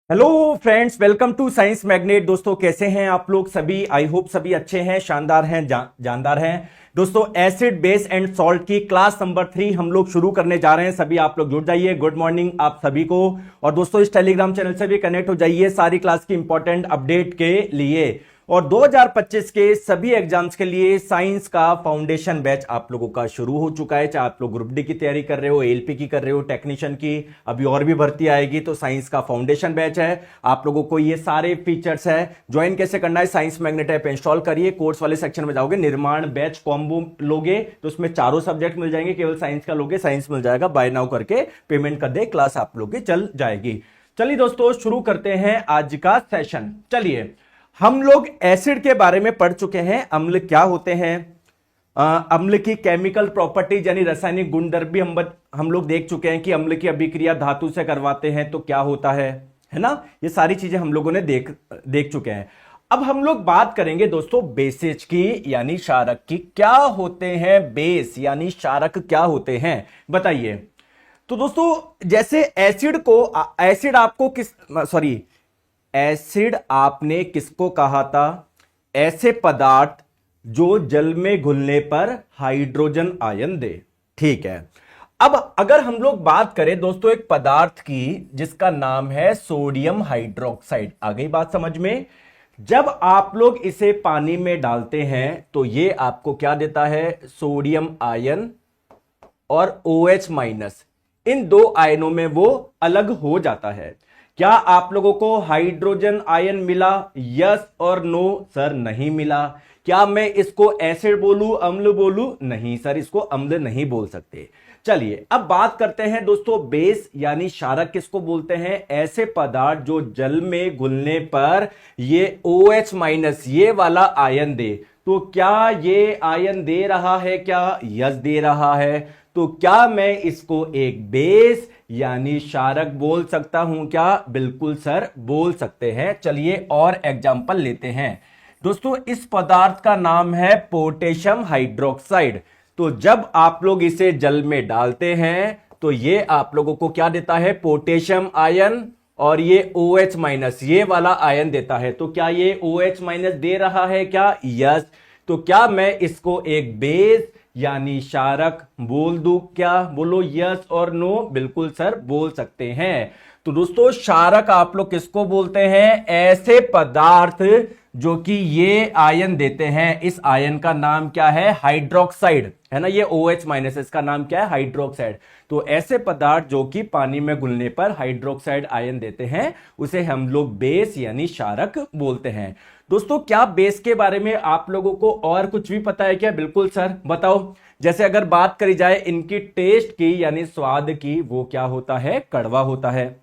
Hello friends, welcome to science magnet. दोस्तों कैसे हैं आप लोग सभी? आई होप सभी अच्छे हैं, शानदार हैं, जानदार हैं। दोस्तों एसिड बेस एंड सॉल्ट की क्लास नंबर 3 हम लोग शुरू करने जा रहे हैं। सभी आप लोग जुड़ जाइए। गुड मॉर्निंग आप सभी को। और दोस्तों इस टेलीग्राम चैनल से भी कनेक्ट हो जाइए सारी क्लास की इंपॉर्टेंट अपडेट के लिए। और 2025 के सभी एग्जाम्स के लिए साइंस का फाउंडेशन बैच आप लोगों का शुरू हो चुका है। चाहे आप लोग ग्रुप डी की तैयारी कर रहे हो, एलपी की कर रहे हो, टेक्नीशियन की, अभी और भी भर्ती आएगी, तो साइंस का फाउंडेशन बैच है। आप लोगों को ये सारे फीचर्स है। ज्वाइन कैसे करना है? साइंस मैग्नेट ऐप इंस्टॉल करिए, कोर्स वाले सेक्शन में जाओगे, निर्माण बैच कॉम्बो लोगे तो उसमें चारों सब्जेक्ट मिल जाएंगे। केवल साइंस का लोगे, साइंस मिल जाएगा। बाय नाउ करके पेमेंट कर दे, क्लास आप लोग की चल जाएगी। चलिए दोस्तों शुरू करते हैं आज का सेशन। चलिए, हम लोग एसिड के बारे में पढ़ चुके हैं। अम्ल क्या होते हैं, अम्ल की केमिकल प्रॉपर्टीज यानी रासायनिक गुणधर्म भी हम लोग देख चुके हैं कि अम्ल की अभिक्रिया धातु से करवाते हैं तो क्या होता है ना। ये सारी चीजें हम लोगों ने देख चुके हैं। अब हम लोग बात करेंगे दोस्तों बेसेज की यानी क्षारक की। क्या होते हैं बेस यानी क्षारक, क्या होते हैं बताइए। तो दोस्तों जैसे एसिड आपको एसिड आपने किसको कहा था? ऐसे पदार्थ जो जल में घुलने पर हाइड्रोजन आयन दे। ठीक है। अब अगर हम लोग बात करें दोस्तों एक पदार्थ की जिसका नाम है सोडियम हाइड्रोक्साइड, आ गई बात समझ में? जब आप लोग इसे पानी में डालते हैं तो ये आपको क्या देता है? सोडियम आयन और OH माइनस, इन दो आयनों में वो अलग हो जाता है। क्या आप लोगों को हाइड्रोजन आयन मिला? यस और नो? सर नहीं मिला। क्या मैं इसको एसिड बोलूं, अम्ल बोलूं? नहीं सर, इसको अम्ल नहीं बोल सकते। चलिए अब बात करते हैं दोस्तों बेस यानी क्षारक किसको बोलते हैं? ऐसे पदार्थ जो जल में घुलने पर ये OH माइनस ये वाला आयन दे। तो क्या ये आयन दे रहा है? क्या यस दे रहा है। तो क्या मैं इसको एक बेस यानी क्षारक बोल सकता हूं? क्या बिल्कुल सर बोल सकते हैं। चलिए और एग्जांपल लेते हैं दोस्तों। इस पदार्थ का नाम है पोटेशियम हाइड्रोक्साइड। तो जब आप लोग इसे जल में डालते हैं तो ये आप लोगों को क्या देता है? पोटेशियम आयन और ये OH माइनस ये वाला आयन देता है। तो क्या ये OH माइनस दे रहा है? क्या यस। तो क्या मैं इसको एक बेस यानी क्षारक बोल दूं? क्या बोलो, यस और नो? बिल्कुल सर बोल सकते हैं। तो दोस्तों क्षारक आप लोग किसको बोलते हैं? ऐसे पदार्थ जो कि ये आयन देते हैं। इस आयन का नाम क्या है? हाइड्रोक्साइड है ना। ये OH माइनस, इसका नाम क्या है? हाइड्रोक्साइड। तो ऐसे पदार्थ जो कि पानी में घुलने पर हाइड्रोक्साइड आयन देते हैं उसे हम लोग बेस यानी क्षारक बोलते हैं। दोस्तों क्या बेस के बारे में आप लोगों को और कुछ भी पता है क्या? बिल्कुल सर बताओ। जैसे अगर बात करी जाए इनकी टेस्ट की यानी स्वाद की, वो क्या होता है? कड़वा होता है।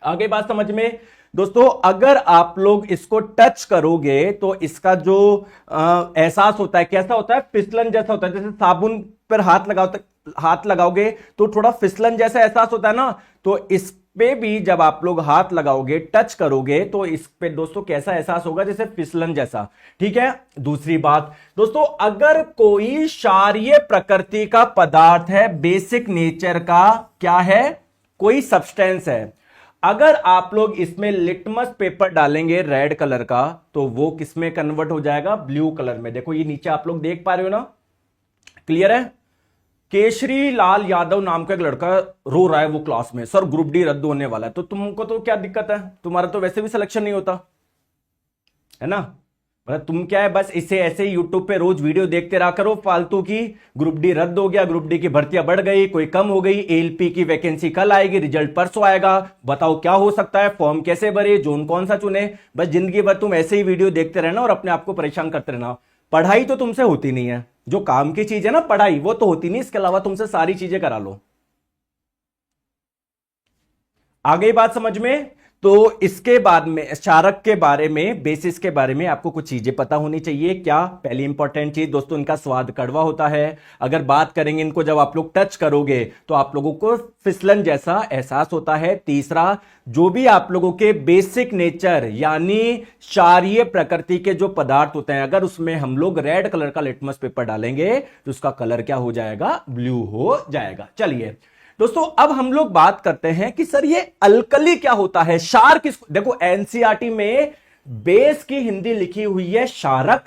आगे बात समझ में? दोस्तों अगर आप लोग इसको टच करोगे तो इसका जो एहसास होता है कैसा होता है? फिसलन जैसा होता है। जैसे साबुन पर हाथ लगाओगे तो थोड़ा फिसलन जैसा एहसास होता है ना। तो इस पे भी जब आप लोग हाथ लगाओगे, टच करोगे तो इस पे दोस्तों कैसा एहसास होगा? जैसे फिसलन जैसा। ठीक है। दूसरी बात दोस्तों, अगर कोई क्षारीय प्रकृति का पदार्थ है, बेसिक नेचर का क्या है? कोई सब्सटेंस है, अगर आप लोग इसमें लिटमस पेपर डालेंगे रेड कलर का तो वो किस में कन्वर्ट हो जाएगा? ब्लू कलर में। देखो ये नीचे आप लोग देख पा रहे हो ना, क्लियर है? केशरी लाल यादव नाम का एक लड़का रो रहा है वो क्लास में, सर ग्रुप डी रद्द होने वाला है। तो तुमको तो क्या दिक्कत है? तुम्हारा तो वैसे भी सिलेक्शन नहीं होता है ना। मतलब तुम क्या है, बस इसे ऐसे ही यूट्यूब पे रोज वीडियो देखते रहा करो फालतू की। ग्रुप डी रद्द हो गया, ग्रुप डी की भर्तियां बढ़ गई, कोई कम हो गई, एलपी की वैकेंसी कल आएगी, रिजल्ट परसों आएगा, बताओ क्या हो सकता है, फॉर्म कैसे भरे, जोन कौन सा चुने। बस जिंदगी भर तुम ऐसे ही वीडियो देखते रहना और अपने आप को परेशान करते रहना। पढ़ाई तो तुमसे होती नहीं है, जो काम की चीज है ना पढ़ाई, वो तो होती नहीं। इसके अलावा तुमसे सारी चीजें करा लो। आ गई बात समझ में? तो इसके बाद में क्षारक के बारे में, बेसिस के बारे में आपको कुछ चीजें पता होनी चाहिए। क्या? पहली इंपॉर्टेंट चीज दोस्तों, इनका स्वाद कड़वा होता है। अगर बात करेंगे इनको जब आप लोग टच करोगे तो आप लोगों को फिसलन जैसा एहसास होता है। तीसरा, जो भी आप लोगों के बेसिक नेचर यानी क्षारीय प्रकृति के जो पदार्थ होते हैं, अगर उसमें हम लोग रेड कलर का लिटमस पेपर डालेंगे तो उसका कलर क्या हो जाएगा? ब्लू हो जाएगा। चलिए दोस्तों अब हम लोग बात करते हैं कि सर ये अल्कली क्या होता है, क्षार किसको, देखो एनसीईआरटी में बेस की हिंदी लिखी हुई है क्षारक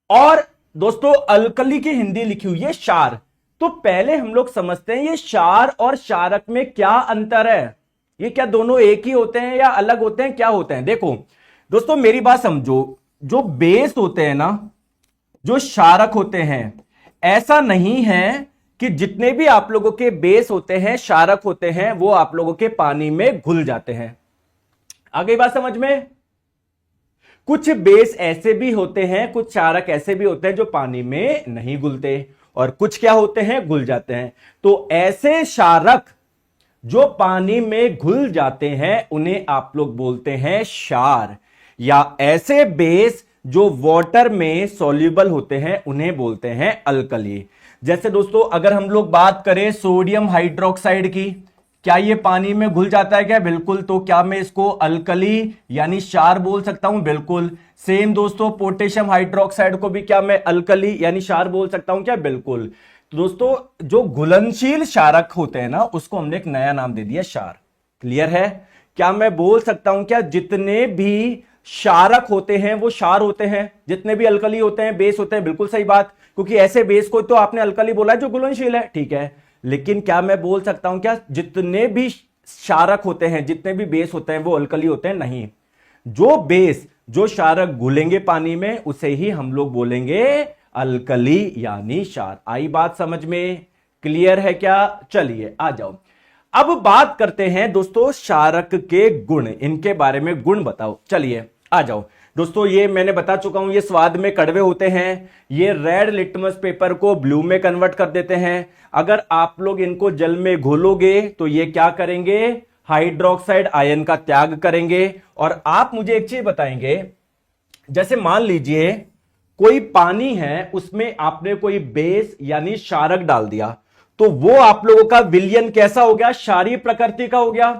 और दोस्तों अल्कली की हिंदी लिखी हुई है क्षार। तो पहले हम लोग समझते हैं ये क्षार और क्षारक में क्या अंतर है, ये क्या दोनों एक ही होते हैं या अलग होते हैं, क्या होते हैं। देखो दोस्तों मेरी बात समझो, जो बेस होते हैं ना, जो क्षारक होते हैं, ऐसा नहीं है कि जितने भी आप लोगों के बेस होते हैं क्षारक होते हैं वो आप लोगों के पानी में घुल जाते हैं। आ गई बात समझ में। कुछ बेस ऐसे भी होते हैं, कुछ क्षारक ऐसे भी होते हैं जो पानी में नहीं घुलते और कुछ क्या होते हैं, घुल जाते हैं। तो ऐसे क्षारक जो पानी में घुल जाते हैं उन्हें आप लोग बोलते हैं क्षार, या ऐसे बेस जो वाटर में सॉल्युबल होते हैं उन्हें बोलते हैं अल्कली। जैसे दोस्तों अगर हम लोग बात करें सोडियम हाइड्रोक्साइड की, क्या ये पानी में घुल जाता है क्या, बिल्कुल। तो क्या मैं इसको अल्कली यानी क्षार बोल सकता हूं, बिल्कुल। सेम दोस्तों पोटेशियम हाइड्रोक्साइड को भी क्या मैं अल्कली यानी क्षार बोल सकता हूं क्या, बिल्कुल। तो दोस्तों जो घुलनशील क्षारक होते हैं ना उसको हमने एक नया नाम दे दिया क्षार। क्लियर है। क्या मैं बोल सकता हूं क्या जितने भी क्षारक होते हैं वो क्षार होते हैं, जितने भी अल्कली होते हैं बेस होते हैं, बिल्कुल सही बात, क्योंकि ऐसे बेस को तो आपने अल्कली बोला है जो घुलनशील है, ठीक है। लेकिन क्या मैं बोल सकता हूं क्या जितने भी क्षारक होते हैं, जितने भी बेस होते हैं वो अल्कली होते हैं, नहीं। जो बेस जो क्षारक घुलेंगे पानी में उसे ही हम लोग बोलेंगे अल्कली यानी क्षार। आई बात समझ में, क्लियर है क्या। चलिए आ जाओ, अब बात करते हैं दोस्तों क्षारक के गुण, इनके बारे में गुण बताओ। चलिए आ जाओ दोस्तों, ये मैंने बता चुका हूं, ये स्वाद में कड़वे होते हैं, ये रेड लिटमस पेपर को ब्लू में कन्वर्ट कर देते हैं। अगर आप लोग इनको जल में घोलोगे तो ये क्या करेंगे, हाइड्रोक्साइड आयन का त्याग करेंगे। और आप मुझे एक चीज बताएंगे, जैसे मान लीजिए कोई पानी है उसमें आपने कोई बेस यानी क्षारक डाल दिया, तो वो आप लोगों का विलयन कैसा हो गया, क्षारीय प्रकृति का हो गया,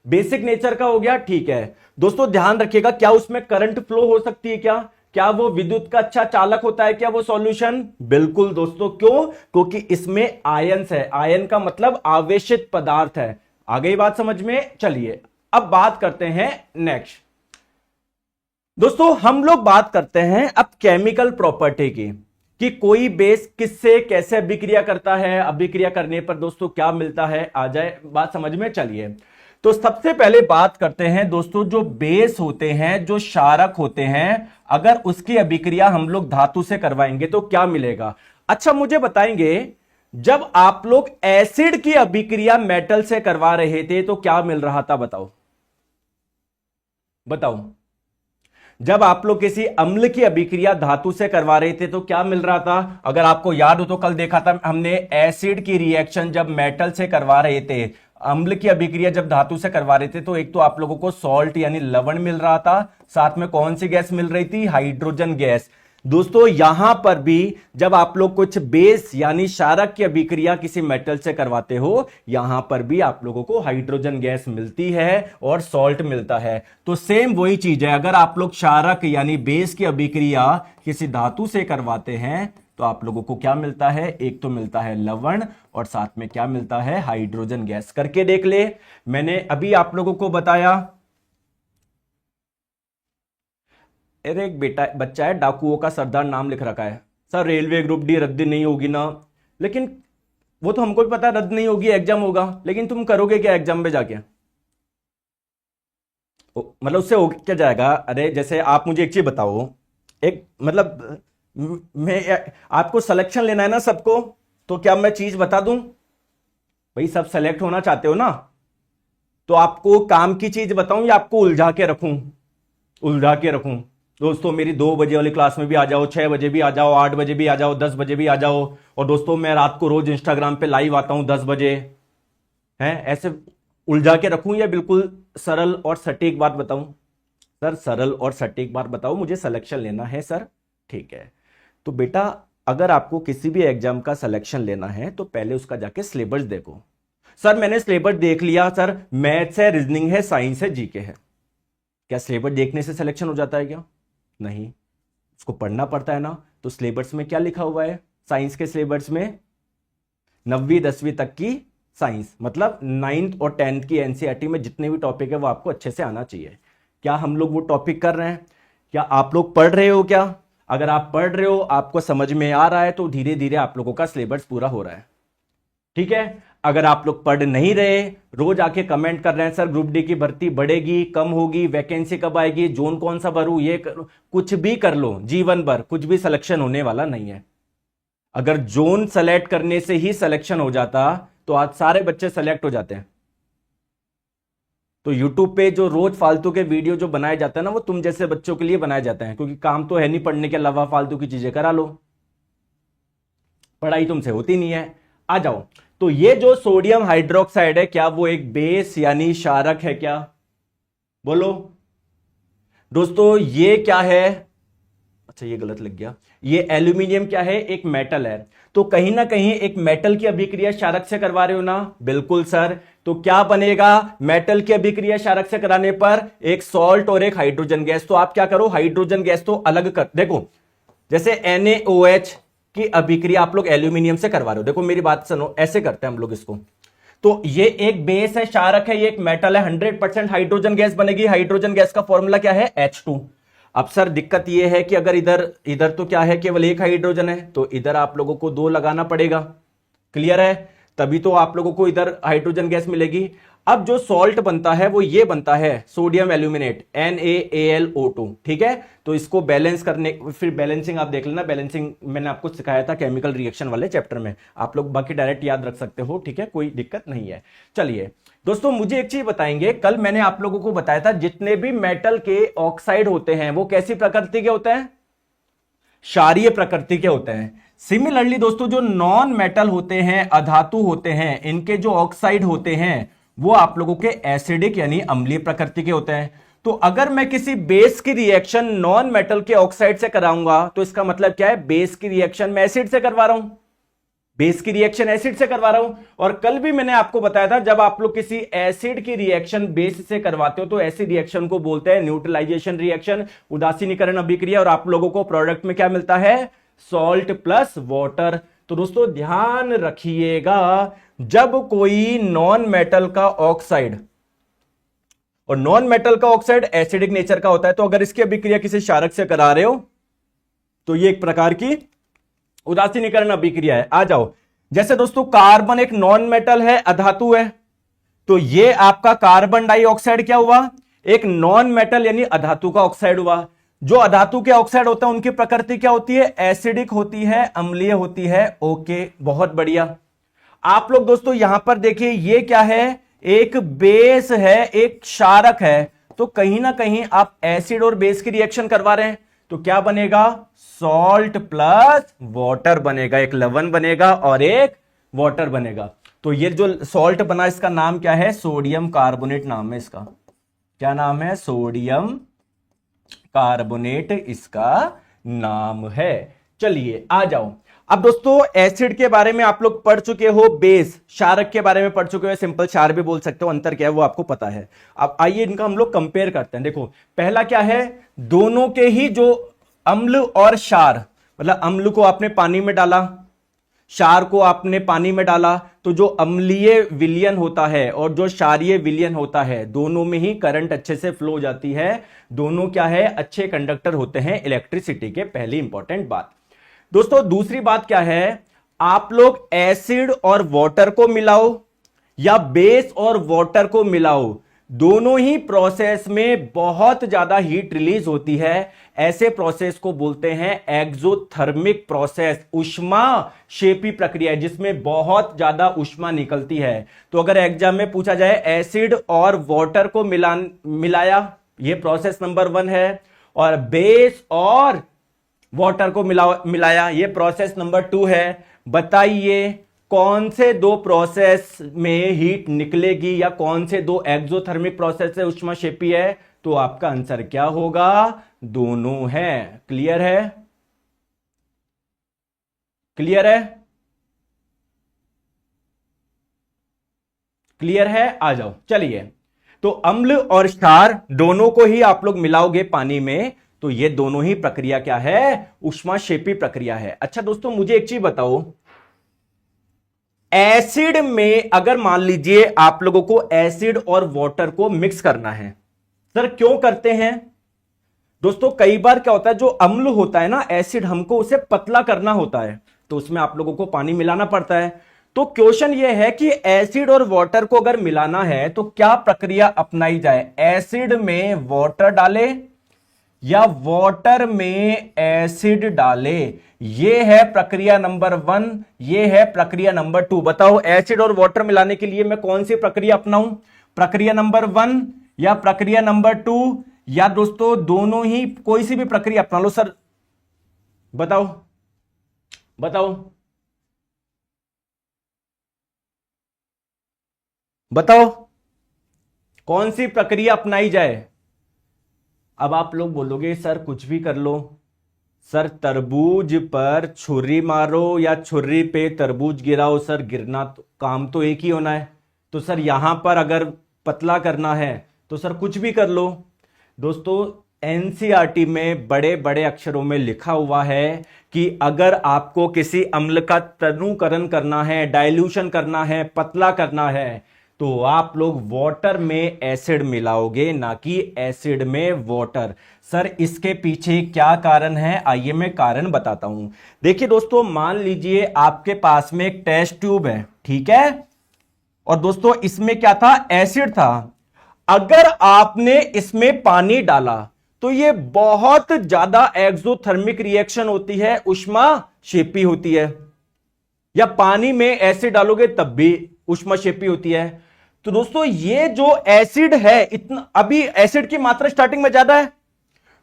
बेसिक नेचर का हो गया, ठीक है। दोस्तों ध्यान रखिएगा, क्या उसमें करंट फ्लो हो सकती है क्या वो विद्युत का अच्छा चालक होता है क्या वो सॉल्यूशन, बिल्कुल दोस्तों। क्यों, क्योंकि इसमें आयंस है, आयन का मतलब आवेशित पदार्थ है। आ गई बात समझ में। चलिए अब बात करते हैं नेक्स्ट। दोस्तों हम लोग बात करते हैं अब केमिकल प्रॉपर्टी की, कि कोई बेस किससे कैसे अभिक्रिया करता है, अभिक्रिया करने पर दोस्तों क्या मिलता है, आ जाए बात समझ में। चलिए तो सबसे पहले बात करते हैं दोस्तों, जो बेस होते हैं जो क्षारक होते हैं, अगर उसकी अभिक्रिया हम लोग धातु से करवाएंगे तो क्या मिलेगा। अच्छा मुझे बताएंगे, जब आप लोग एसिड की अभिक्रिया मेटल से करवा रहे थे तो क्या मिल रहा था, बताओ बताओ। जब आप लोग किसी अम्ल की अभिक्रिया धातु से करवा रहे थे तो क्या मिल रहा था, अगर आपको याद हो तो कल देखा था हमने एसिड की रिएक्शन जब मेटल से करवा रहे थे, अम्ल की अभिक्रिया जब धातु से करवा रहे थे तो एक तो आप लोगों को सॉल्ट यानी लवण मिल रहा था, साथ में कौन सी गैस मिल रही थी, हाइड्रोजन गैस। दोस्तों यहां पर भी जब आप लोग कुछ बेस यानी क्षारक की अभिक्रिया किसी मेटल से करवाते हो, यहां पर भी आप लोगों को हाइड्रोजन गैस मिलती है और सॉल्ट मिलता है। तो सेम वही चीज है, अगर आप लोग क्षारक यानी बेस की अभिक्रिया किसी धातु से करवाते हैं तो आप लोगों को क्या मिलता है, एक तो मिलता है लवण और साथ में क्या मिलता है, हाइड्रोजन गैस। करके देख ले, मैंने अभी आप लोगों को बताया। अरे एक बच्चा है, डाकुओं का सरदार नाम लिख रखा है, सर रेलवे ग्रुप डी रद्द नहीं होगी ना, लेकिन वो तो हमको भी पता है रद्द नहीं होगी, एग्जाम होगा, लेकिन तुम करोगे क्या एग्जाम में जाके, मतलब उससे हो क्या जाएगा। अरे जैसे आप मुझे एक चीज बताओ, एक मतलब मैं आपको सिलेक्शन लेना है ना सबको, तो क्या मैं चीज बता दूं, भाई सब सेलेक्ट होना चाहते हो ना, तो आपको काम की चीज बताऊं या आपको उलझा के रखूं, उलझा के रखूं। दोस्तों मेरी 2 बजे वाली क्लास में भी आ जाओ, 6 बजे भी आ जाओ, 8 बजे भी आ जाओ, 10 बजे भी आ जाओ। और दोस्तों मैं रात को रोज इंस्टाग्राम पे लाइव आता हूं 10 बजे, हैं ऐसे उलझा के रखूं या बिल्कुल सरल और सटीक बात बताऊं। सर सरल और सटीक बात बताओ, मुझे सिलेक्शन लेना है सर, ठीक है। तो बेटा अगर आपको किसी भी एग्जाम का सिलेक्शन लेना है तो पहले उसका जाके सिलेबस देखो। सर मैंने सिलेबस देख लिया सर, मैथ्स है, रीजनिंग है, साइंस है, जीके है, क्या सिलेबस देखने से सिलेक्शन हो जाता है क्या, नहीं, उसको पढ़ना पड़ता है ना। तो सिलेबस में क्या लिखा हुआ है, साइंस के सिलेबस में 9वीं 10वीं तक की साइंस, मतलब 9th और 10th की एनसीईआरटी में जितने भी टॉपिक है वो आपको अच्छे से आना चाहिए। क्या हम लोग वो टॉपिक कर रहे हैं? क्या आप लोग पढ़ रहे हो? क्या अगर आप पढ़ रहे हो, आपको समझ में आ रहा है, तो धीरे धीरे आप लोगों का सिलेबस पूरा हो रहा है। ठीक है। अगर आप लोग पढ़ नहीं रहे, रोज आके कमेंट कर रहे हैं सर ग्रुप डी की भर्ती बढ़ेगी, कम होगी, वैकेंसी कब आएगी, जोन कौन सा भरूं, ये करो, कुछ भी कर लो, जीवन भर कुछ भी सिलेक्शन होने वाला नहीं है। अगर जोन सेलेक्ट करने से ही सिलेक्शन हो जाता तो आज सारे बच्चे सेलेक्ट हो जाते हैं। तो यूट्यूब पे जो रोज फालतू के वीडियो जो बनाए जाते हैं ना, वो तुम जैसे बच्चों के लिए बनाए जाते हैं, क्योंकि काम तो है नहीं पढ़ने के अलावा, फालतू की चीजें करा लो, पढ़ाई तुमसे होती नहीं है। आ जाओ। तो ये जो सोडियम हाइड्रोक्साइड है, क्या वो एक बेस यानी क्षारक है? क्या बोलो दोस्तों, ये क्या है? अच्छा ये गलत लग गया। ये एल्यूमिनियम क्या है? एक मेटल है। तो कहीं ना कहीं एक मेटल की अभिक्रिया क्षारक से करवा रहे हो ना? बिल्कुल सर। तो क्या बनेगा? मेटल की अभिक्रिया क्षारक से कराने पर एक सॉल्ट और एक हाइड्रोजन गैस। तो आप क्या करो, हाइड्रोजन गैस तो अलग कर, देखो जैसे NaOH की अभिक्रिया आप लोग एल्यूमिनियम से करवा रहे हो, देखो मेरी बात सुनो, ऐसे करते हैं हम लोग इसको। तो ये एक बेस है, क्षारक है, ये एक मेटल है, 100% हाइड्रोजन गैस बनेगी। हाइड्रोजन गैस का फॉर्मूला क्या है? H2। अब सर दिक्कत ये है कि अगर इधर इधर तो क्या है, केवल एक हाइड्रोजन है, तो इधर आप लोगों को 2 लगाना पड़ेगा। क्लियर है? तभी तो आप लोगों को इधर हाइड्रोजन गैस मिलेगी। अब जो सॉल्ट बनता है वो ये बनता है सोडियम एल्यूमिनेट, NaAlO2। ठीक है। तो इसको बैलेंस करने, फिर बैलेंसिंग आप देख लेना, बैलेंसिंग मैंने आपको सिखाया था केमिकल रिएक्शन वाले चैप्टर में, आप लोग बाकी डायरेक्ट याद रख सकते हो। ठीक है, कोई दिक्कत नहीं है। चलिए दोस्तों, मुझे एक चीज बताएंगे, कल मैंने आप लोगों को बताया था जितने भी मेटल के ऑक्साइड होते हैं वो कैसी प्रकृति के होते हैं? क्षारीय प्रकृति के होते हैं। सिमिलरली दोस्तों, जो नॉन मेटल होते हैं, अधातु होते हैं, इनके जो ऑक्साइड होते हैं वो आप लोगों के एसिडिक यानी अम्लीय प्रकृति के होते हैं। तो अगर मैं किसी बेस की रिएक्शन नॉन मेटल के ऑक्साइड से कराऊंगा तो इसका मतलब क्या है? बेस की रिएक्शन मैं एसिड से करवा रहा हूं, बेस की रिएक्शन एसिड से करवा रहा हूं। और कल भी मैंने आपको बताया था, जब आप लोग किसी एसिड की रिएक्शन बेस से करवाते हो तो ऐसी रिएक्शन को बोलते हैं न्यूट्रलाइजेशन रिएक्शन, उदासीनीकरण अभिक्रिया, और आप लोगों को प्रोडक्ट में क्या मिलता है? Salt plus water. तो दोस्तों ध्यान रखिएगा, जब कोई नॉन मेटल का ऑक्साइड, और नॉन मेटल का ऑक्साइड एसिडिक नेचर का होता है, तो अगर इसकी अभिक्रिया किसी क्षारक से करा रहे हो तो ये एक प्रकार की उदासीनीकरण अभिक्रिया है। आ जाओ। जैसे दोस्तों कार्बन एक नॉन मेटल है, अधातु है, तो ये आपका कार्बन डाइऑक्साइड क्या हुआ? एक नॉन मेटल यानी अधातु का ऑक्साइड हुआ। जो अधातु के ऑक्साइड होता है उनकी प्रकृति क्या होती है? एसिडिक होती है, अम्लीय होती है। ओके, बहुत बढ़िया। आप लोग दोस्तों यहां पर देखिए, ये क्या है? एक बेस है, एक क्षारक है, तो कहीं ना कहीं आप एसिड और बेस की रिएक्शन करवा रहे हैं, तो क्या बनेगा? सॉल्ट प्लस वाटर बनेगा, एक लवण बनेगा और एक वाटर बनेगा। तो ये जो सॉल्ट बना इसका नाम क्या है? सोडियम कार्बोनेट नाम है इसका। क्या नाम है? सोडियम कार्बोनेट इसका नाम है। चलिए आ जाओ। अब दोस्तों एसिड के बारे में आप लोग पढ़ चुके हो, बेस क्षारक के बारे में पढ़ चुके हो, सिंपल क्षार भी बोल सकते हो, अंतर क्या है वो आपको पता है। अब आइए इनका हम लोग कंपेयर करते हैं। देखो पहला क्या है? दोनों के ही जो अम्ल और क्षार, मतलब अम्ल को आपने पानी में डाला, क्षार को आपने पानी में डाला, तो जो अम्लीय विलयन होता है और जो क्षारीय विलयन होता है, दोनों में ही करंट अच्छे से फ्लो हो जाती है। दोनों क्या है? अच्छे कंडक्टर होते हैं इलेक्ट्रिसिटी के। पहली इंपॉर्टेंट बात। दोस्तों दूसरी बात क्या है? आप लोग एसिड और वाटर को मिलाओ या बेस और वाटर को मिलाओ, दोनों ही प्रोसेस में बहुत ज्यादा हीट रिलीज होती है। ऐसे प्रोसेस को बोलते हैं एक्सोथर्मिक प्रोसेस, ऊष्मा शेपी प्रक्रिया, जिसमें बहुत ज्यादा ऊष्मा निकलती है। तो अगर एग्जाम में पूछा जाए एसिड और वाटर को मिलाया, ये प्रोसेस नंबर 1 है, और बेस और वाटर को मिलाया, ये प्रोसेस नंबर 2 है। बताइए कौन से 2 प्रोसेस में हीट निकलेगी, या कौन से 2 एक्सोथर्मिक प्रोसेस से ऊष्मा शेपी है? तो आपका आंसर क्या होगा? दोनों है। क्लियर है? क्लियर है? क्लियर है? आ जाओ। चलिए, तो अम्ल और क्षार दोनों को ही आप लोग मिलाओगे पानी में, तो ये दोनों ही प्रक्रिया क्या है? ऊष्मा शेपी प्रक्रिया है। अच्छा दोस्तों मुझे एक चीज बताओ, एसिड में अगर मान लीजिए आप लोगों को एसिड और वाटर को मिक्स करना है, सर क्यों करते हैं दोस्तों? कई बार क्या होता है, जो अम्ल होता है ना, एसिड, हमको उसे पतला करना होता है, तो उसमें आप लोगों को पानी मिलाना पड़ता है। तो क्वेश्चन यह है कि एसिड और वाटर को अगर मिलाना है तो क्या प्रक्रिया अपनाई जाए? एसिड में वाटर डाले या वाटर में एसिड डाले? ये है प्रक्रिया नंबर 1, ये है प्रक्रिया नंबर 2। बताओ एसिड और वाटर मिलाने के लिए मैं कौन सी प्रक्रिया अपनाऊं? प्रक्रिया नंबर 1 या प्रक्रिया नंबर 2, या दोस्तों दोनों ही, कोई सी भी प्रक्रिया अपना लो सर। बताओ बताओ बताओ कौन सी प्रक्रिया अपनाई जाए? अब आप लोग बोलोगे सर कुछ भी कर लो। सर तरबूज पर छुरी मारो या छुरी पे तरबूज गिराओ, सर गिरना तो, काम तो एक ही होना है। तो सर यहां पर अगर पतला करना है तो सर कुछ भी कर लो। दोस्तों एनसीईआरटी में बड़े बड़े अक्षरों में लिखा हुआ है कि अगर आपको किसी अम्ल का तनुकरण करना है, डाइल्यूशन करना है, पतला करना है, तो आप लोग वाटर में एसिड मिलाओगे, ना कि एसिड में वाटर। सर इसके पीछे क्या कारण है? आइए मैं कारण बताता हूं। देखिए दोस्तों, मान लीजिए आपके पास में एक टेस्ट ट्यूब है, ठीक है, और दोस्तों इसमें क्या था? एसिड था। अगर आपने इसमें पानी डाला तो ये बहुत ज्यादा एक्सोथर्मिक रिएक्शन होती है, ऊष्माक्षेपी होती है। या पानी में एसिड डालोगे तब भी ऊष्माक्षेपी होती है। तो दोस्तों ये जो एसिड है, इतना अभी एसिड की मात्रा स्टार्टिंग में ज्यादा है,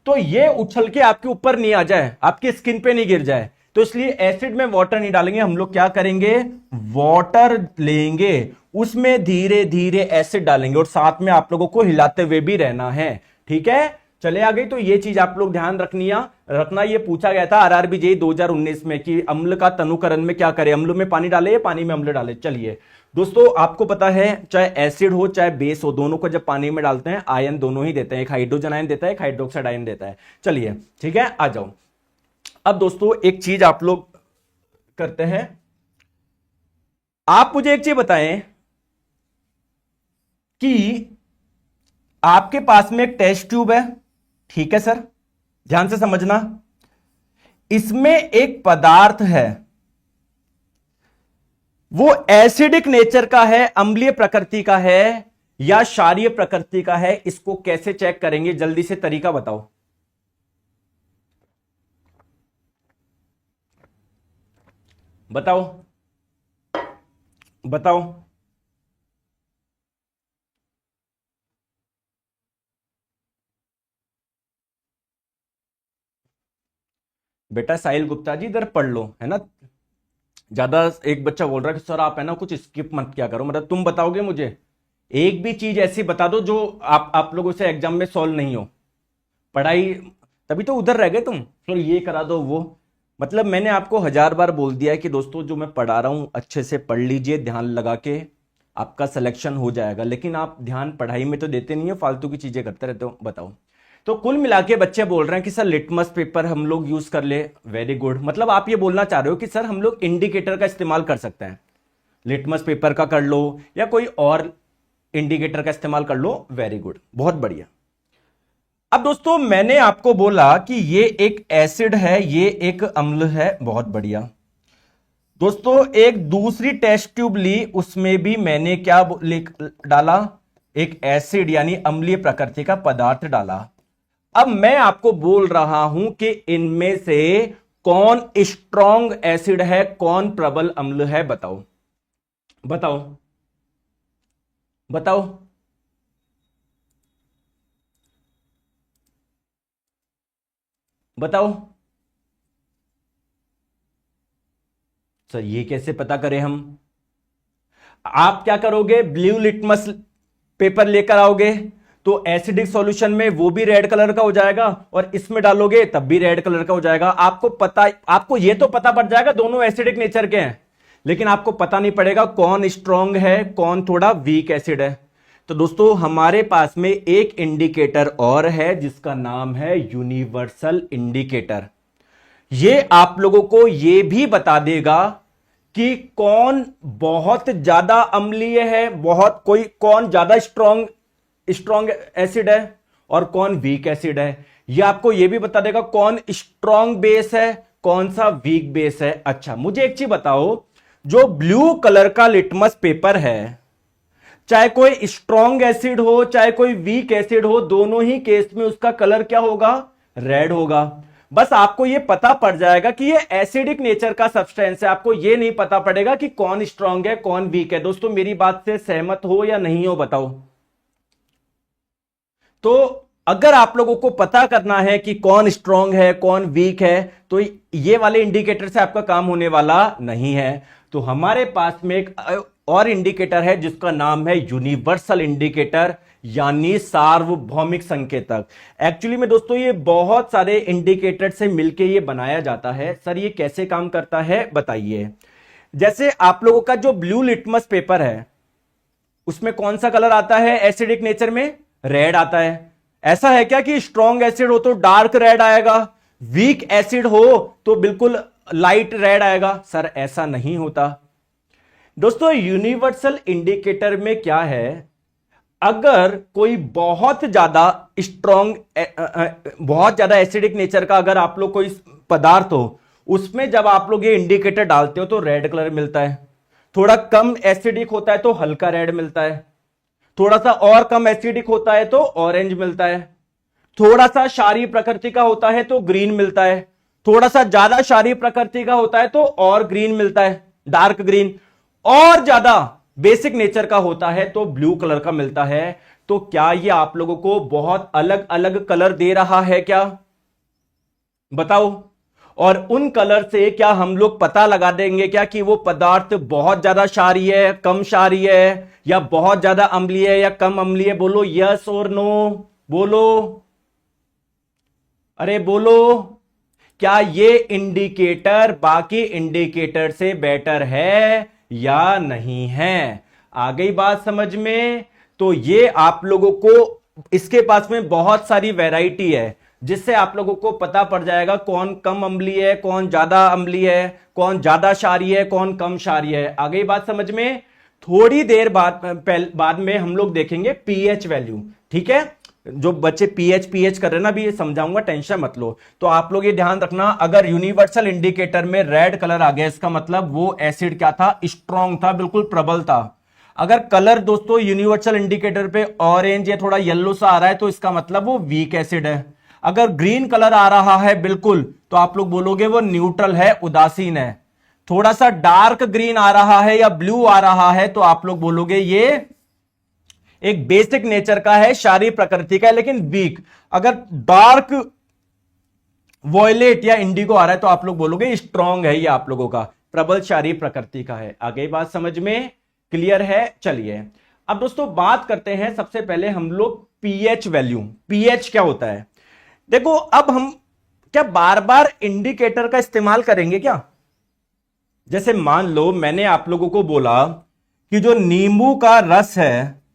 तो ये उछल के आपके ऊपर नहीं आ जाए, आपकी स्किन पे नहीं गिर जाए, तो इसलिए एसिड में वाटर नहीं डालेंगे। हम लोग क्या करेंगे? वाटर लेंगे, उसमें धीरे धीरे एसिड डालेंगे और साथ में आप लोगों को हिलाते हुए भी रहना है, ठीक है? चले आ गई। तो ये चीज आप लोग ध्यान रखना। ये पूछा गया था आरआरबी जेईई 2019 में कि अम्ल का तनुकरण में क्या करें, अम्ल में पानी डाले या पानी में अम्ल डाले। चलिए दोस्तों, आपको पता है चाहे एसिड हो चाहे बेस हो, दोनों को जब पानी में डालते हैं आयन दोनों ही देते हैं, एक हाइड्रोजन आयन देता है, एक हाइड्रोक्साइड आयन देता है। चलिए ठीक है, आ जाओ। अब दोस्तों एक चीज आप लोग करते हैं, आप मुझे एक चीज बताएं कि आपके पास में एक टेस्ट ट्यूब है, ठीक है सर, ध्यान से समझना। इसमें एक पदार्थ है, वो एसिडिक नेचर का है, अम्लीय प्रकृति का है या क्षारीय प्रकृति का है। इसको कैसे चेक करेंगे? जल्दी से तरीका बताओ। बताओ बताओ बेटा साहिल गुप्ता जी इधर पढ़ लो, है ना। ज्यादा एक बच्चा बोल रहा है कि सर आप है ना कुछ स्किप मत क्या करो, मतलब तुम बताओगे मुझे एक भी चीज ऐसी बता दो जो आप लोगों से एग्जाम में सॉल्व नहीं हो। पढ़ाई, तभी तो उधर रह गए तुम, सर ये करा दो वो। मतलब मैंने आपको 1000 बार बोल दिया है कि दोस्तों जो मैं पढ़ा रहा हूं अच्छे से पढ़ लीजिए, ध्यान लगा के, आपका सिलेक्शन हो जाएगा। लेकिन आप ध्यान पढ़ाई में तो देते नहीं हो, फालतू की चीजें करते रहते हो। बताओ। तो कुल मिला के बच्चे बोल रहे हैं कि सर लिटमस पेपर हम लोग यूज कर ले, वेरी गुड। मतलब आप ये बोलना चाह रहे हो कि सर हम लोग इंडिकेटर का इस्तेमाल कर सकते हैं, लिटमस पेपर का कर लो या कोई और इंडिकेटर का इस्तेमाल कर लो, वेरी गुड, बहुत बढ़िया। अब दोस्तों मैंने आपको बोला कि ये एक एसिड है, ये एक अम्ल है, बहुत बढ़िया। दोस्तों एक दूसरी टेस्ट ट्यूब ली, उसमें भी मैंने क्या डाला? एक एसिड यानी अम्लीय प्रकृति का पदार्थ डाला। अब मैं आपको बोल रहा हूं कि इनमें से कौन स्ट्रॉन्ग एसिड है, कौन प्रबल अम्ल है? बताओ बताओ बताओ बताओ। सर ये कैसे पता करें हम? आप क्या करोगे? ब्लू लिटमस पेपर लेकर आओगे तो एसिडिक सॉल्यूशन में वो भी रेड कलर का हो जाएगा और इसमें डालोगे तब भी रेड कलर का हो जाएगा। आपको ये तो पता पड़ जाएगा दोनों एसिडिक नेचर के हैं, लेकिन आपको पता नहीं पड़ेगा कौन स्ट्रांग है कौन थोड़ा वीक एसिड है। तो दोस्तों हमारे पास में एक इंडिकेटर और है जिसका नाम है यूनिवर्सल इंडिकेटर। ये आप लोगों को ये भी बता देगा कि कौन बहुत ज्यादा अम्लीय है, कौन ज्यादा स्ट्रॉन्ग एसिड है और कौन वीक एसिड है। यह आपको यह भी बता देगा कौन स्ट्रॉन्ग बेस है, कौन सा वीक बेस है। अच्छा, मुझे एक चीज बताओ, जो ब्लू कलर का लिटमस पेपर है, चाहे कोई स्ट्रॉन्ग एसिड हो चाहे कोई वीक एसिड हो, दोनों ही केस में उसका कलर क्या होगा? रेड होगा। बस आपको यह पता पड़ जाएगा कि यह एसिडिक नेचर का सब्सटेंस है, आपको यह नहीं पता पड़ेगा कि कौन स्ट्रॉन्ग है कौन वीक है। दोस्तों मेरी बात से सहमत हो या नहीं हो बताओ। तो अगर आप लोगों को पता करना है कि कौन स्ट्रॉन्ग है कौन वीक है, तो ये वाले इंडिकेटर से आपका काम होने वाला नहीं है। तो हमारे पास में एक और इंडिकेटर है जिसका नाम है यूनिवर्सल इंडिकेटर, यानी सार्वभौमिक संकेतक। एक्चुअली में दोस्तों ये बहुत सारे इंडिकेटर से मिलकर ये बनाया जाता है। सर ये कैसे काम करता है बताइए। जैसे आप लोगों का जो ब्लू लिटमस पेपर है उसमें कौन सा कलर आता है एसिडिक नेचर में? रेड आता है। ऐसा है क्या कि स्ट्रॉन्ग एसिड हो तो डार्क रेड आएगा, वीक एसिड हो तो बिल्कुल लाइट रेड आएगा? सर ऐसा नहीं होता। दोस्तों यूनिवर्सल इंडिकेटर में क्या है, अगर कोई बहुत ज्यादा स्ट्रॉन्ग बहुत ज्यादा एसिडिक नेचर का अगर आप लोग कोई पदार्थ हो, उसमें जब आप लोग ये इंडिकेटर डालते हो तो रेड कलर मिलता है। थोड़ा कम एसिडिक होता है तो हल्का रेड मिलता है, थोड़ा सा और कम एसिडिक होता है तो ऑरेंज मिलता है, थोड़ा सा क्षारीय प्रकृति का होता है तो ग्रीन मिलता है, थोड़ा सा ज्यादा क्षारीय प्रकृति का होता है तो और ग्रीन मिलता है, डार्क ग्रीन, और ज्यादा बेसिक नेचर का होता है तो ब्लू कलर का मिलता है। तो क्या ये आप लोगों को बहुत अलग अलग कलर दे रहा है क्या? बताओ। और उन कलर से क्या हम लोग पता लगा देंगे क्या कि वो पदार्थ बहुत ज्यादा क्षारीय है कम क्षारीय है, या बहुत ज्यादा अम्लीय है या कम अम्लीय? बोलो यस और नो, बोलो, अरे बोलो। क्या ये इंडिकेटर बाकी इंडिकेटर से बेटर है या नहीं है? आ गई बात समझ में? तो ये आप लोगों को इसके पास में बहुत सारी वैरायटी है जिससे आप लोगों को पता पड़ जाएगा कौन कम अम्लीय है कौन ज्यादा अम्लीय है, कौन ज्यादा क्षारीय है कौन कम क्षारीय है। आ गई बात समझ में? थोड़ी देर बाद में हम लोग देखेंगे पीएच वैल्यू, ठीक है? जो बच्चे पीएच कर रहे हैं ना, अभी ये समझाऊंगा, टेंशन मत लो। तो आप लोग ये ध्यान रखना, अगर यूनिवर्सल इंडिकेटर में रेड कलर आ गया इसका मतलब वो एसिड क्या था? स्ट्रॉन्ग था, बिल्कुल प्रबल था। अगर कलर दोस्तों यूनिवर्सल इंडिकेटर पे ऑरेंज या थोड़ा येलो सा आ रहा है तो इसका मतलब वो वीक एसिड है। अगर ग्रीन कलर आ रहा है बिल्कुल तो आप लोग बोलोगे वो न्यूट्रल है, उदासीन है। थोड़ा सा डार्क ग्रीन आ रहा है या ब्लू आ रहा है तो आप लोग बोलोगे ये एक बेसिक नेचर का है, क्षारीय प्रकृति का है लेकिन वीक। अगर डार्क वॉयलेट या इंडिगो आ रहा है तो आप लोग बोलोगे स्ट्रॉन्ग है, ये आप लोगों का प्रबल क्षारीय प्रकृति का है। आगे बात समझ में क्लियर है? चलिए अब दोस्तों बात करते हैं सबसे पहले हम लोग पीएच वैल्यू। पीएच क्या होता है? देखो अब हम क्या बार बार इंडिकेटर का इस्तेमाल करेंगे क्या? जैसे मान लो मैंने आप लोगों को बोला कि जो नींबू का रस है,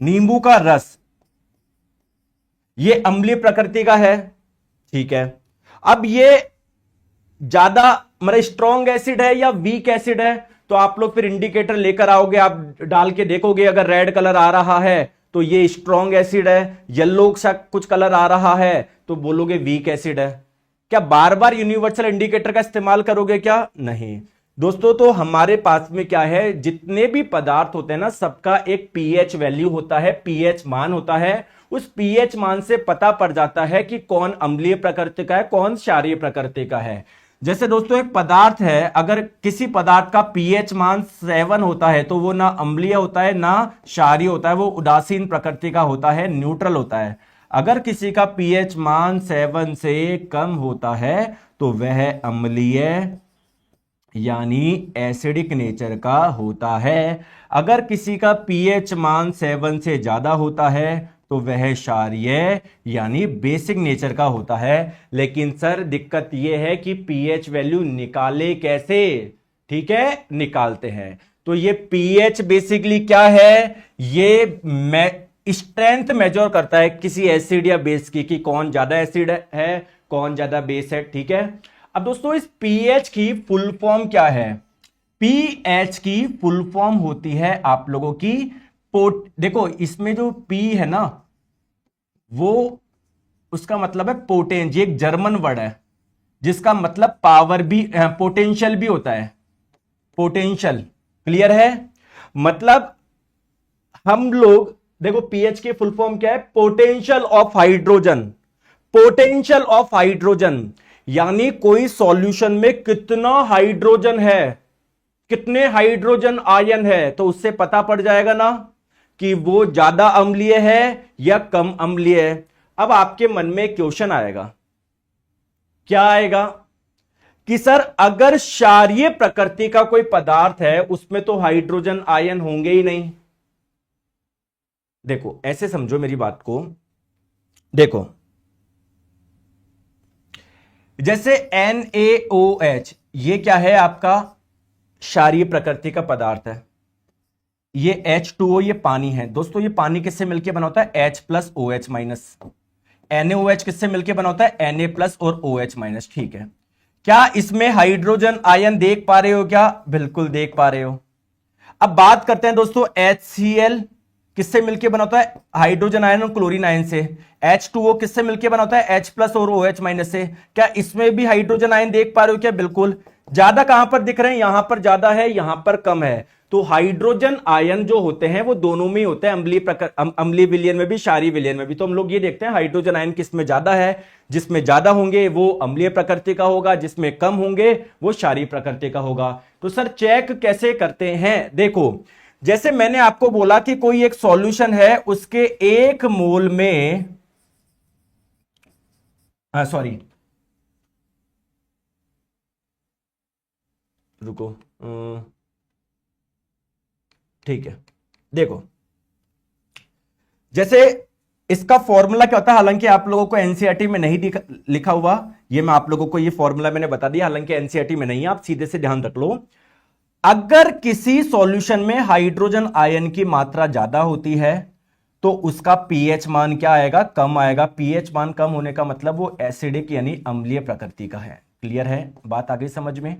नींबू का रस ये अम्लीय प्रकृति का है, ठीक है? अब ये ज्यादा मतलब स्ट्रॉन्ग एसिड है या वीक एसिड है? तो आप लोग फिर इंडिकेटर लेकर आओगे, आप डाल के देखोगे, अगर रेड कलर आ रहा है तो ये स्ट्रॉन्ग एसिड है, येलो सा कुछ कलर आ रहा है तो बोलोगे वीक एसिड है। क्या बार बार यूनिवर्सल इंडिकेटर का इस्तेमाल करोगे क्या? नहीं दोस्तों। तो हमारे पास में क्या है, जितने भी पदार्थ होते हैं ना सबका एक पीएच वैल्यू होता है, पीएच मान होता है। उस पीएच मान से पता पड़ जाता है कि कौन अम्लीय प्रकृति का है कौन क्षारीय प्रकृति का है। जैसे दोस्तों एक पदार्थ है, अगर किसी पदार्थ का पीएच मान 7 होता है तो वो ना अम्लीय होता है ना क्षारीय होता है, वो उदासीन प्रकृति का होता है, न्यूट्रल होता है। अगर किसी का पीएच मान 7 से कम होता है तो वह अम्लीय यानी एसिडिक नेचर का होता है। अगर किसी का पीएच मान 7 से ज्यादा होता है तो वह क्षारीय यानी बेसिक नेचर का होता है। लेकिन सर दिक्कत यह है कि पीएच वैल्यू निकाले कैसे? ठीक है, निकालते हैं। तो ये पीएच बेसिकली क्या है? ये स्ट्रेंथ मेजर करता है किसी एसिड या बेस की, कि कौन ज्यादा एसिड है कौन ज्यादा बेस है, ठीक है? अब दोस्तों इस पीएच की फुल फॉर्म क्या है? पीएच की फुल फॉर्म होती है आप लोगों की देखो इसमें जो पी है ना, वो उसका मतलब है पोटेंस, ये एक जर्मन वर्ड है जिसका मतलब पावर भी, पोटेंशियल भी होता है, पोटेंशियल। क्लियर है? मतलब हम लोग देखो पीएच की फुल फॉर्म क्या है, potential of hydrogen, potential of hydrogen, यानी कोई सॉल्यूशन में कितना हाइड्रोजन है, कितने हाइड्रोजन आयन है, तो उससे पता पड़ जाएगा ना कि वो ज्यादा अम्लीय है या कम अम्लीय है। अब आपके मन में क्वेश्चन आएगा, क्या आएगा कि सर अगर क्षारीय प्रकृति का कोई पदार्थ है उसमें तो हाइड्रोजन आयन होंगे ही नहीं। देखो ऐसे समझो मेरी बात को, देखो जैसे NaOH ये क्या है, आपका क्षारीय प्रकृति का पदार्थ है। ये H2O ये पानी है दोस्तों, ये पानी किससे मिलकर बना होता है, H plus OH minus. NaOH किससे मिलकर बना होता है, Na प्लस और OH माइनस। ठीक है, क्या इसमें हाइड्रोजन आयन देख पा रहे हो क्या, बिल्कुल देख पा रहे हो। अब बात करते हैं दोस्तों HCl किससे मिलकर बना होता है, हाइड्रोजन आयन और क्लोरीन आयन से। H2O किससे मिलकर बना होता है, H प्लस और OH माइनस से। क्या इसमें भी हाइड्रोजन आयन देख पा रहे हो क्या, बिल्कुल। ज्यादा कहां पर दिख रहे हैं, यहां पर ज्यादा है, यहां पर कम है। तो हाइड्रोजन आयन जो होते हैं वो दोनों में ही होते हैं, अम्लीय विलयन में भी, क्षारीय विलयन में भी। तो हम लोग ये देखते हैं हाइड्रोजन आयन किसमें ज्यादा है, जिसमें ज्यादा होंगे वो अम्लीय प्रकृति का होगा, जिसमें कम होंगे वो क्षारीय प्रकृति का होगा। तो सर चेक कैसे करते हैं, देखो जैसे मैंने आपको बोला कि कोई एक सॉल्यूशन है, उसके एक मोल में, सॉरी रुको, ठीक है, देखो जैसे इसका फॉर्मूला क्या होता है, हालांकि आप लोगों को एनसीईआरटी में नहीं लिखा हुआ, ये मैं आप लोगों को ये फॉर्मूला मैंने बता दिया, हालांकि एनसीईआरटी में नहीं है, आप सीधे से ध्यान रख लो। अगर किसी सॉल्यूशन में हाइड्रोजन आयन की मात्रा ज्यादा होती है तो उसका पीएच मान क्या आएगा, कम आएगा। पीएच मान कम होने का मतलब वो एसिडिक यानी अम्लीय प्रकृति का है। क्लियर है, बात आ गई समझ में।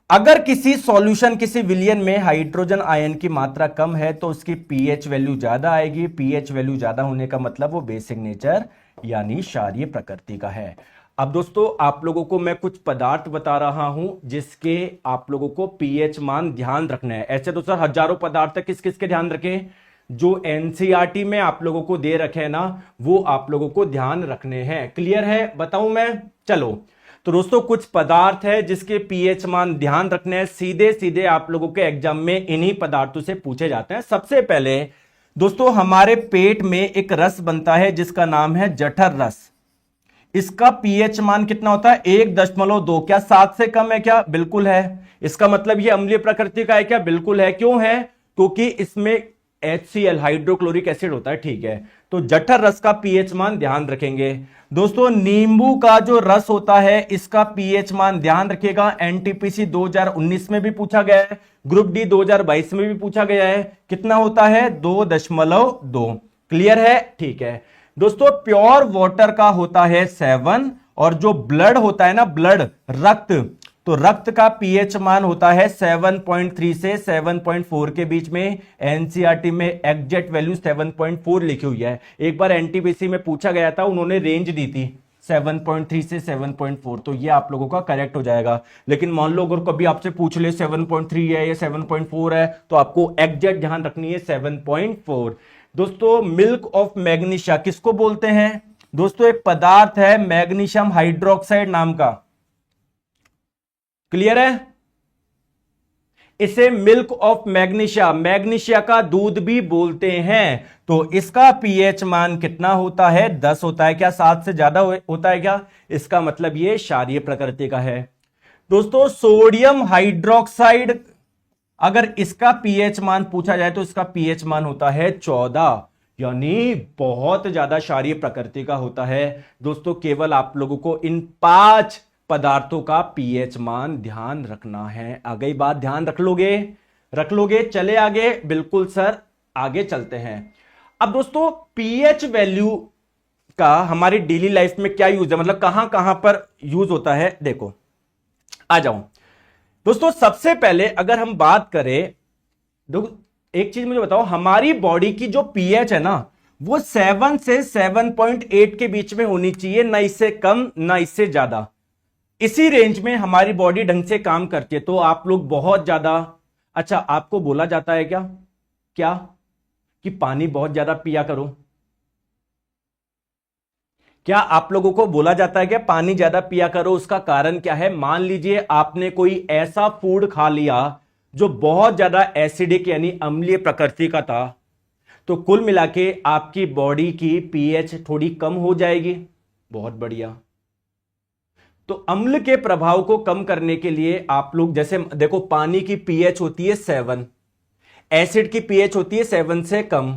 अगर किसी सॉल्यूशन, किसी विलयन में हाइड्रोजन आयन की मात्रा कम है तो उसकी पीएच वैल्यू ज्यादा आएगी। पीएच वैल्यू ज्यादा होने का मतलब वो बेसिक नेचर यानी क्षारीय प्रकृति का है। अब दोस्तों आप लोगों को मैं कुछ पदार्थ बता रहा हूं जिसके आप लोगों को पीएच मान ध्यान रखना है। ऐसे तो सर हजारों पदार्थ है, किस किस के ध्यान रखें, जो एनसीईआरटी में आप लोगों को दे रखे हैं ना, वो आप लोगों को ध्यान रखने हैं। क्लियर है, बताऊं मैं, चलो। तो दोस्तों कुछ पदार्थ है जिसके पीएच मान ध्यान रखने हैं, सीधे सीधे आप लोगों के एग्जाम में इन्हीं पदार्थों से पूछे जाते हैं। सबसे पहले दोस्तों हमारे पेट में एक रस बनता है जिसका नाम है जठर रस। इसका पीएच मान कितना होता है, 1.2। क्या 7 से कम है क्या, बिल्कुल है। इसका मतलब ये अम्लीय प्रकृति का है क्या, बिल्कुल है। क्यों है, क्योंकि इसमें HCl हाइड्रोक्लोरिक एसिड होता है। ठीक है, तो जठर रस का पीएच मान ध्यान रखेंगे। दोस्तों नींबू का जो रस होता है इसका पीएच मान ध्यान रखिएगा। एनटीपीसी 2019 में भी पूछा गया है, ग्रुप डी 2022 में भी पूछा गया है। कितना होता है, 2.2। क्लियर है, ठीक है। दोस्तों प्योर वाटर का होता है 7, और जो ब्लड होता है ना, ब्लड रक्त, तो रक्त का पीएच मान होता है 7.3 से 7.4 के बीच में। एनसीईआरटी में एग्जैक्ट वैल्यू 7.4 लिखी हुई है। एक बार एनटीपीसी में पूछा गया था, उन्होंने रेंज दी थी 7.3 से 7.4, तो ये आप लोगों का करेक्ट हो जाएगा। लेकिन मान लो अगर कभी आपसे पूछ ले 7.3 है या 7.4 है, तो आपको एग्जैक्ट ध्यान रखनी है 7.4। दोस्तों मिल्क ऑफ मैग्नीशिया किसको बोलते हैं, दोस्तों एक पदार्थ है मैग्नीशियम हाइड्रोक्साइड नाम का। क्लियर है, इसे मिल्क ऑफ मैग्नीशिया, मैग्नीशिया का दूध भी बोलते हैं। तो इसका पीएच मान कितना होता है, 10 होता है। क्या 7 से ज्यादा होता है क्या, इसका मतलब ये क्षारीय प्रकृति का है। दोस्तों सोडियम हाइड्रोक्साइड, अगर इसका पीएच मान पूछा जाए तो इसका पीएच मान होता है 14, यानी बहुत ज्यादा क्षारीय प्रकृति का होता है। दोस्तों केवल आप लोगों को इन 5 पदार्थों का पीएच मान ध्यान रखना है। आ गई बात, ध्यान रख लोगे, रख लोगे। चले आगे, बिल्कुल सर आगे चलते हैं। अब दोस्तों पीएच वैल्यू का हमारी डेली लाइफ में क्या यूज है, मतलब कहां कहां पर यूज होता है, देखो आ जाओ। दोस्तों सबसे पहले अगर हम बात करें, एक चीज मुझे बताओ, हमारी बॉडी की जो पीएच है ना वो 7 से 7.8 के बीच में होनी चाहिए, ना इससे कम ना इससे ज्यादा। इसी रेंज में हमारी बॉडी ढंग से काम करती है। तो आप लोग बहुत ज्यादा, अच्छा आपको बोला जाता है क्या क्या कि पानी बहुत ज्यादा पिया करो? क्या आप लोगों को बोला जाता है क्या पानी ज्यादा पिया करो? उसका कारण क्या है? मान लीजिए आपने कोई ऐसा फूड खा लिया जो बहुत ज्यादा एसिडिक यानी अम्लीय प्रकृति का था, तो कुल मिला के आपकी बॉडी की पीएच थोड़ी कम हो जाएगी। बहुत बढ़िया। तो अम्ल के प्रभाव को कम करने के लिए आप लोग, जैसे देखो पानी की पीएच होती है 7, एसिड की पीएच होती है 7 से कम।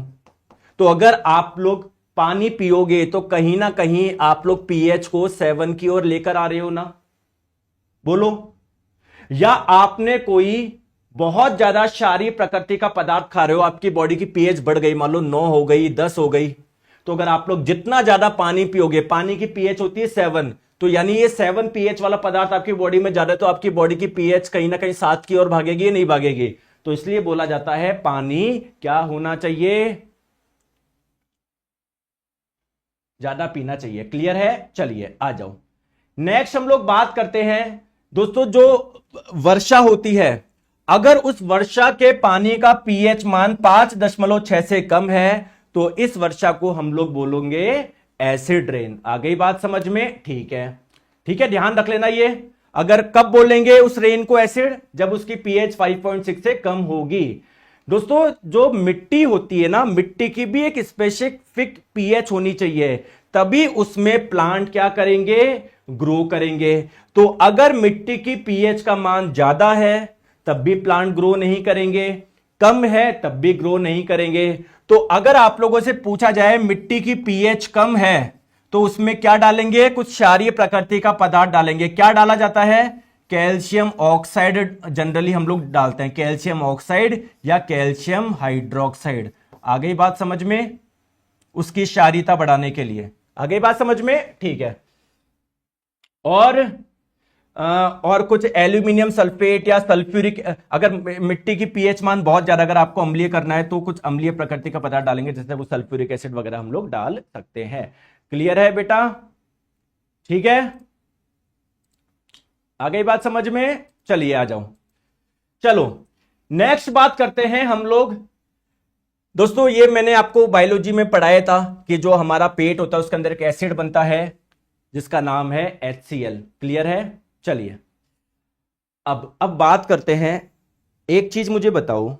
तो अगर आप लोग पानी पियोगे तो कहीं ना कहीं आप लोग पीएच को 7 की ओर लेकर आ रहे हो ना? बोलो। या आपने कोई बहुत ज्यादा क्षारीय प्रकृति का पदार्थ खा रहे हो, आपकी बॉडी की पीएच बढ़ गई, मान लो 9 हो गई, 10 हो गई। तो अगर आप लोग जितना ज्यादा पानी पियोगे, पानी की पीएच होती है 7, तो यानी ये 7 पीएच वाला पदार्थ आपकी बॉडी में ज्यादा है, तो आपकी बॉडी की पीएच कहीं ना कहीं 7 की ओर भागेगी, नहीं भागेगी? तो इसलिए बोला जाता है पानी क्या होना चाहिए? ज्यादा पीना चाहिए। क्लियर है? चलिए आ जाओ, नेक्स्ट हम लोग बात करते हैं दोस्तों, जो वर्षा होती है, अगर उस वर्षा के पानी का पीएच मान 5.6 से कम है तो इस वर्षा को हम लोग बोलेंगे एसिड रेन। आ गई बात समझ में? ठीक है, ठीक है, ध्यान रख लेना ये। अगर कब बोलेंगे उस रेन को एसिड? जब उसकी पीएच 5.6 से कम होगी। दोस्तों जो मिट्टी होती है ना, मिट्टी की भी एक स्पेसिफिक पीएच होनी चाहिए, तभी उसमें प्लांट क्या करेंगे? ग्रो करेंगे। तो अगर मिट्टी की पीएच का मान ज्यादा है तब भी प्लांट ग्रो नहीं करेंगे, कम है तब भी ग्रो नहीं करेंगे। तो अगर आप लोगों से पूछा जाए मिट्टी की पीएच कम है तो उसमें क्या डालेंगे? कुछ क्षारीय प्रकृति का पदार्थ डालेंगे। क्या डाला जाता है? कैल्शियम ऑक्साइड जनरली हम लोग डालते हैं, कैल्शियम ऑक्साइड या कैल्शियम हाइड्रोक्साइड। आ गई बात समझ में? उसकी क्षारीयता बढ़ाने के लिए। आ गई बात समझ में? ठीक है। और कुछ एल्यूमिनियम सल्फेट या सल्फ्यूरिक, अगर मिट्टी की पीएच मान बहुत ज्यादा, अगर आपको अम्लीय करना है तो कुछ अम्लीय प्रकृति का पदार्थ डालेंगे, जैसे वो सल्फ्यूरिक एसिड वगैरह हम लोग डाल सकते हैं। क्लियर है बेटा? ठीक है, आ गई बात समझ में? चलिए आ जाओ, चलो नेक्स्ट बात करते हैं हम लोग। दोस्तों ये मैंने आपको बायोलॉजी में पढ़ाया था कि जो हमारा पेट होता है उसके अंदर एक एसिड बनता है जिसका नाम है HCl। क्लियर है? चलिए अब बात करते हैं, एक चीज मुझे बताओ,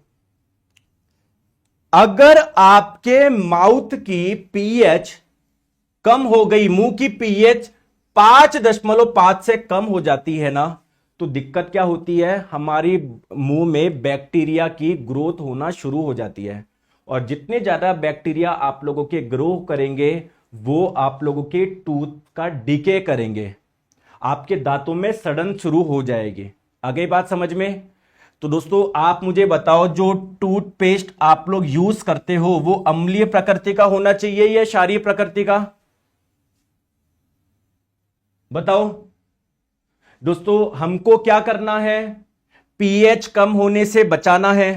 अगर आपके माउथ की पीएच कम हो गई, मुंह की पीएच 5.5 से कम हो जाती है ना, तो दिक्कत क्या होती है? हमारी मुंह में बैक्टीरिया की ग्रोथ होना शुरू हो जाती है, और जितने ज्यादा बैक्टीरिया आप लोगों के ग्रो करेंगे वो आप लोगों के टूथ का डिके करेंगे, आपके दांतों में सड़न शुरू हो जाएगी। आ गई बात समझ में? तो दोस्तों आप मुझे बताओ, जो टूथपेस्ट आप लोग यूज करते हो वो अम्लीय प्रकृति का होना चाहिए या क्षारीय प्रकृति का? बताओ दोस्तों, हमको क्या करना है? पीएच कम होने से बचाना है।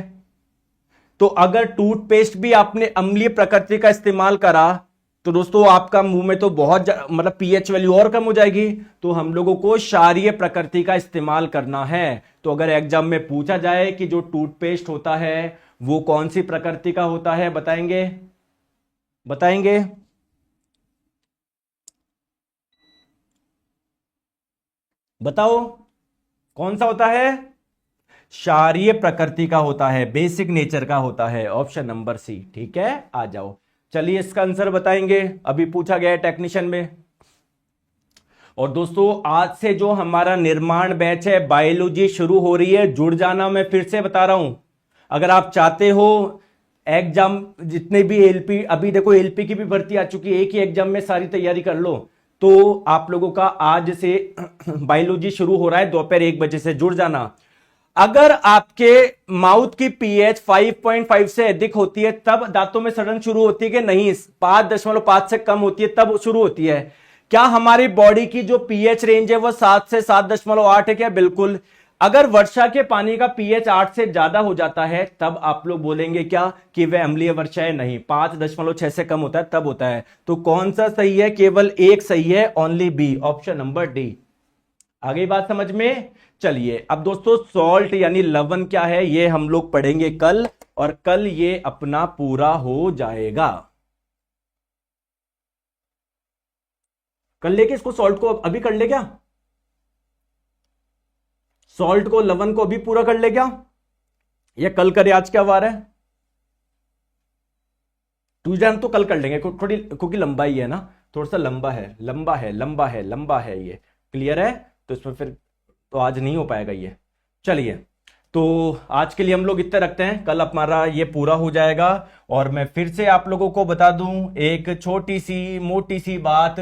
तो अगर टूथपेस्ट भी आपने अम्लीय प्रकृति का इस्तेमाल करा तो दोस्तों आपका मुंह में तो बहुत मतलब पीएच वैल्यू और कम हो जाएगी। तो हम लोगों को क्षारीय प्रकृति का इस्तेमाल करना है। तो अगर एग्जाम में पूछा जाए कि जो टूथपेस्ट होता है वो कौन सी प्रकृति का होता है, बताएंगे? बताएंगे? बताओ कौन सा होता है? क्षारीय प्रकृति का होता है, बेसिक नेचर का होता है। Option number C. ठीक है, आ जाओ, चलिए इसका आंसर बताएंगे, अभी पूछा गया है टेक्नीशियन में। और दोस्तों आज से जो हमारा निर्माण बैच है, बायोलॉजी शुरू हो रही है, जुड़ जाना। मैं फिर से बता रहा हूं, अगर आप चाहते हो एग्जाम, जितने भी एलपी, अभी देखो एलपी की भी भर्ती आ चुकी है, एक ही एग्जाम में सारी तैयारी कर लो। तो आप लोगों का आज से बायोलॉजी शुरू हो रहा है, दोपहर 1 बजे से जुड़ जाना। अगर आपके माउथ की पीएच 5.5 से अधिक होती है तब दांतों में सड़न शुरू होती है कि नहीं? 5.5 से कम होती है तब शुरू होती है। क्या हमारी बॉडी की जो पीएच रेंज है वो 7 से 7.8 है क्या? बिल्कुल। अगर वर्षा के पानी का पीएच 8 से ज्यादा हो जाता है तब आप लोग बोलेंगे क्या कि वह अम्लीय वर्षा है? नहीं, 5.6 से कम होता है तब होता है। तो कौन सा सही है? केवल एक सही है, only B, option number D. आगे बात समझ में? चलिए अब दोस्तों सॉल्ट यानी लवण क्या है ये हम लोग पढ़ेंगे कल, और कल ये अपना पूरा हो जाएगा। कर ले क्या इसको? सॉल्ट को अभी कर ले क्या? सॉल्ट को, लवण को अभी पूरा कर ले क्या, या कल करे? आज क्या वार है? ट्यूजडे हम तो कल कर लेंगे, थोड़ी क्योंकि लंबा ही है ना, थोड़ा सा लंबा है, लंबा है, लंबा है, लंबा है, ये क्लियर है? तो इसमें फिर तो आज नहीं हो पाएगा ये। चलिए तो आज के लिए हम लोग इतना रखते हैं, कल हमारा ये पूरा हो जाएगा। और मैं फिर से आप लोगों को बता दूं एक छोटी सी मोटी सी बात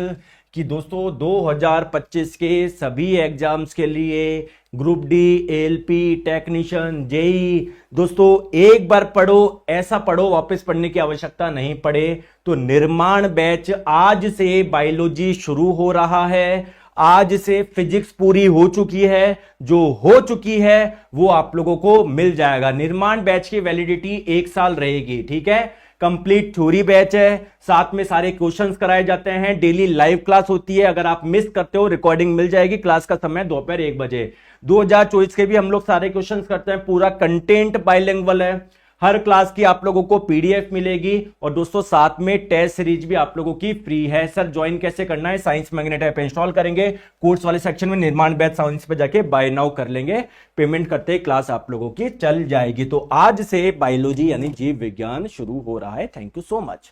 कि दोस्तों 2025 के सभी एग्जाम्स के लिए group D, LP, technician, JE, दोस्तों एक बार पढ़ो, ऐसा पढ़ो वापस पढ़ने की आवश्यकता नहीं पड़े। तो निर्माण बैच आज से बायोलॉजी शुरू हो रहा है, आज से फिजिक्स पूरी हो चुकी है, जो हो चुकी है वो आप लोगों को मिल जाएगा। निर्माण बैच की वैलिडिटी 1 साल रहेगी, ठीक है? कंप्लीट थ्योरी बैच है, साथ में सारे क्वेश्चंस कराए जाते हैं, डेली लाइव क्लास होती है। अगर आप मिस करते हो रिकॉर्डिंग मिल जाएगी, क्लास का समय दोपहर 1 बजे। 2024 के भी हम लोग सारे क्वेश्चंस करते हैं, पूरा कंटेंट बाइलिंगुअल है। हर क्लास की आप लोगों को पीडीएफ मिलेगी, और दोस्तों साथ में टेस्ट सीरीज भी आप लोगों की फ्री है। सर ज्वाइन कैसे करना है? साइंस मैग्नेट ऐप इंस्टॉल करेंगे, कोर्स वाले सेक्शन में निर्माण बैच साइंस पे जाके बाय नाउ कर लेंगे, पेमेंट करते ही क्लास आप लोगों की चल जाएगी। तो आज से बायोलॉजी यानी जीव विज्ञान शुरू हो रहा है। Thank you so much.